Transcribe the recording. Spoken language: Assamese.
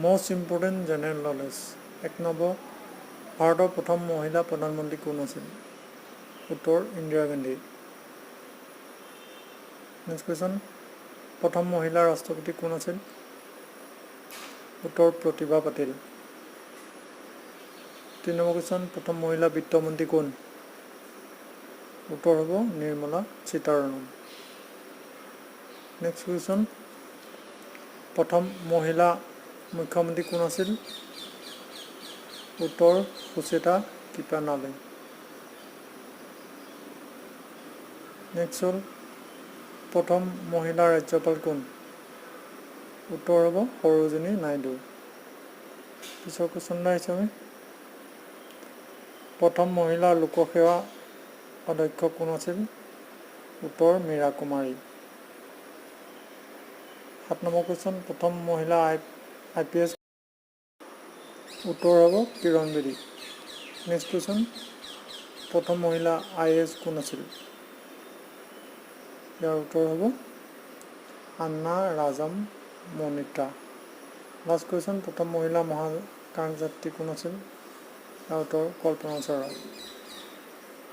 Most important general knowledge. 1 number ভাৰতৰ প্ৰথম মহিলা প্ৰধানমন্ত্ৰী কোন আছিল? উত্তৰ ইন্দিৰা গান্ধী। নেক্সট কুৱেশ্যন, প্ৰথম মহিলা ৰাষ্ট্ৰপতি কোন আছিল? উত্তৰ প্ৰতিভা পাটিল। 3 নম্বৰ কুৱেশ্যন, প্ৰথম মহিলা বিত্তমন্ত্ৰী কোন? উত্তৰ হ'ব নিৰ্মলা সীতাৰামন। নেক্সট কুৱেশ্যন, প্ৰথম মহিলা মুখ্যমন্ত্ৰী কোন আছিল? উত্তৰ সুচেতা কৃপানালী। নেক্সট হ'ল, প্ৰথম মহিলা ৰাজ্যপাল কোন? উত্তৰ হ'ব সৰোজিনী নাইডু। পিছৰ কুৱেশ্যনলৈ আহিছোঁ আমি। প্ৰথম মহিলা লোকসেৱা অধ্যক্ষ কোন আছিল? উত্তৰ মীৰা কুমাৰী। 7 নম্বৰ কুৱেশ্যন, প্ৰথম মহিলা IPS উত্তৰ হ'ব কিৰণ বেদী। নেক্সট কুৱেশ্যন, প্ৰথম মহিলা IAS কোন আছিল? ইয়াৰ উত্তৰ হ'ব আন্না ৰাজাম মনিত্ৰা। লাষ্ট কুৱেশ্যন, প্ৰথম মহিলা মহাকাশযাত্ৰী কোন আছিল? ইয়াৰ উত্তৰ কল্পনা চাওলা।